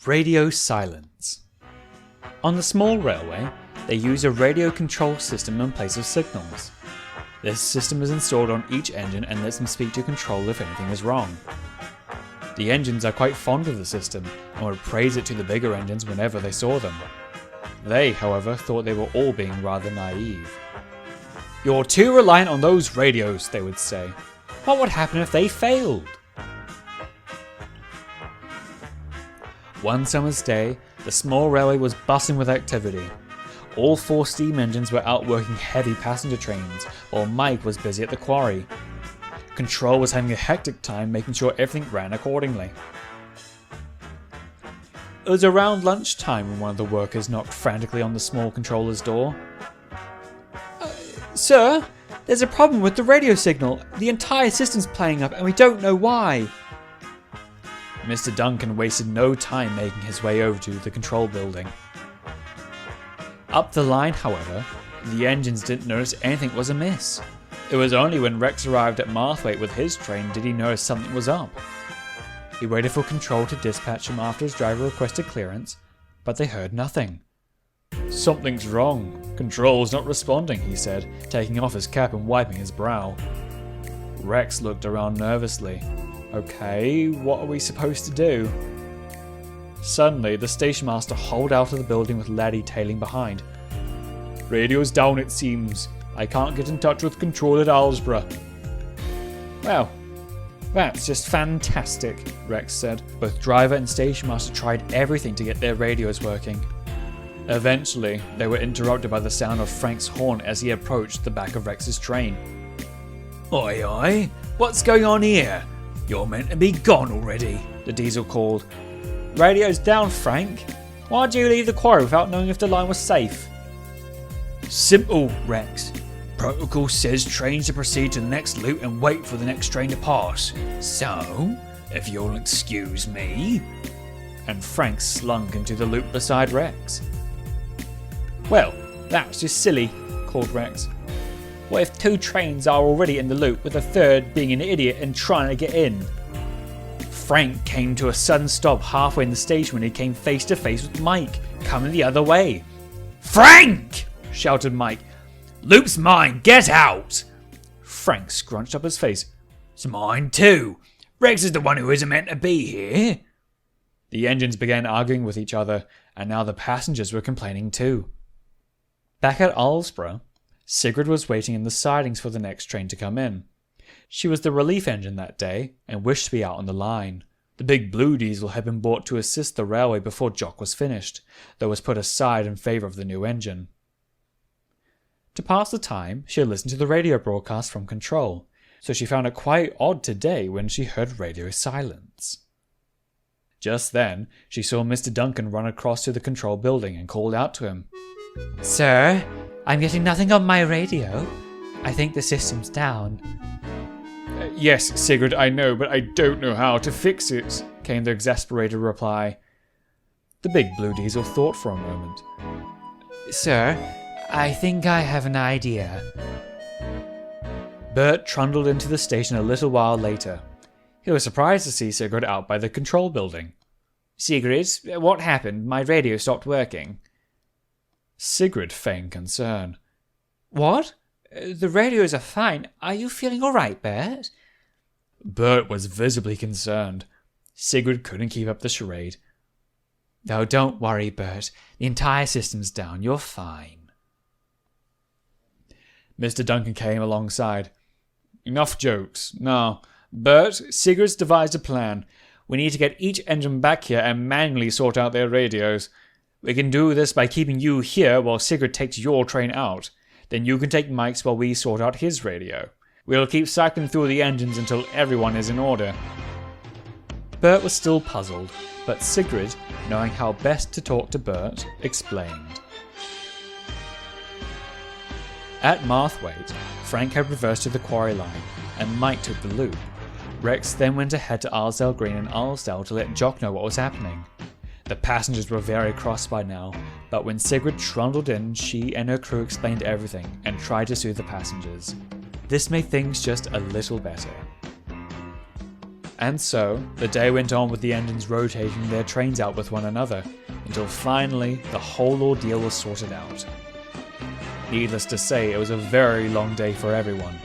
Radio silence. On the small railway, they use a radio control system in place of signals. This system is installed on each engine and lets them speak to control if anything is wrong. The engines are quite fond of the system and would praise it to the bigger engines whenever they saw them. They, however, thought they were all being rather naive. "You're too reliant on those radios," they would say. "What would happen if they failed?" One summer's day, the small railway was bustling with activity. All 4 steam engines were out working heavy passenger trains, while Mike was busy at the quarry. Control was having a hectic time making sure everything ran accordingly. It was around lunchtime when one of the workers knocked frantically on the small controller's door. "Sir, there's a problem with the radio signal. The entire system's playing up and we don't know why." Mr. Duncan wasted no time making his way over to the control building. Up the line, however, the engines didn't notice anything was amiss. It was only when Rex arrived at Marthwaite with his train did he notice something was up. He waited for control to dispatch him after his driver requested clearance, but they heard nothing. "Something's wrong. Control's not responding," he said, taking off his cap and wiping his brow. Rex looked around nervously. "Okay, what are we supposed to do?" Suddenly, the station master hauled out of the building with Laddie tailing behind. "Radio's down, it seems. I can't get in touch with control at Alsborough." "Well, that's just fantastic," Rex said. Both driver and station master tried everything to get their radios working. Eventually, they were interrupted by the sound of Frank's horn as he approached the back of Rex's train. "Oi, oi, what's going on here? You're meant to be gone already," the diesel called. "Radio's down, Frank. Why'd you leave the quarry without knowing if the line was safe?" "Simple, Rex. Protocol says trains to proceed to the next loop and wait for the next train to pass. So, if you'll excuse me." And Frank slunk into the loop beside Rex. "Well, that's just silly," called Rex. "What if 2 trains are already in the loop with the third being an idiot and trying to get in?" Frank came to a sudden stop halfway in the station when he came face to face with Mike, coming the other way. "Frank!" shouted Mike. "Loop's mine, get out!" Frank scrunched up his face. "It's mine too. Rex is the one who isn't meant to be here." The engines began arguing with each other, and now the passengers were complaining too. Back at Alsborough, Sigrid was waiting in the sidings for the next train to come in. She was the relief engine that day and wished to be out on the line. The big blue diesel had been bought to assist the railway before Jock was finished, though was put aside in favour of the new engine. To pass the time, she had listened to the radio broadcast from control, so she found it quite odd today when she heard radio silence. Just then, she saw Mr. Duncan run across to the control building and called out to him. "Sir, I'm getting nothing on my radio. I think the system's down." "Yes, Sigrid, I know, but I don't know how to fix it," came the exasperated reply. The big blue diesel thought for a moment. "Sir, I think I have an idea." Bert trundled into the station a little while later. He was surprised to see Sigrid out by the control building. "Sigrid, what happened? My radio stopped working." Sigrid feigned concern. "What? The radios are fine. Are you feeling all right, Bert?" Bert was visibly concerned. Sigrid couldn't keep up the charade. "Oh, don't worry, Bert. The entire system's down. You're fine." Mr. Duncan came alongside. "Enough jokes. Now, Bert, Sigrid's devised a plan. We need to get each engine back here and manually sort out their radios. We can do this by keeping you here while Sigrid takes your train out. Then you can take Mike's while we sort out his radio. We'll keep cycling through the engines until everyone is in order." Bert was still puzzled, but Sigrid, knowing how best to talk to Bert, explained. At Marthwaite, Frank had reversed to the quarry line, and Mike took the loop. Rex then went ahead to Arsdale Green and Arsdale to let Jock know what was happening. The passengers were very cross by now, but when Sigrid trundled in, she and her crew explained everything and tried to soothe the passengers. This made things just a little better. And so, the day went on with the engines rotating their trains out with one another, until finally the whole ordeal was sorted out. Needless to say, it was a very long day for everyone,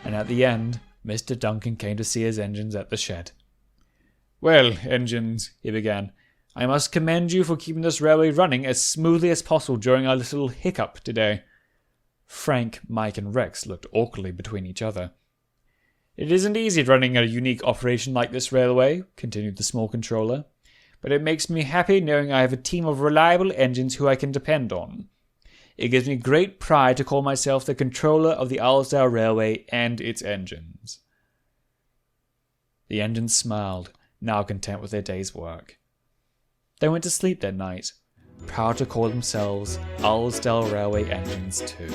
and at the end, Mr. Duncan came to see his engines at the shed. "Well, engines," he began, "I must commend you for keeping this railway running as smoothly as possible during our little hiccup today." Frank, Mike, and Rex looked awkwardly between each other. "It isn't easy running a unique operation like this railway," continued the small controller, "but it makes me happy knowing I have a team of reliable engines who I can depend on. It gives me great pride to call myself the controller of the Isledale Railway and its engines." The engines smiled, now content with their day's work. They went to sleep that night, proud to call themselves Isledale Railway Engines too.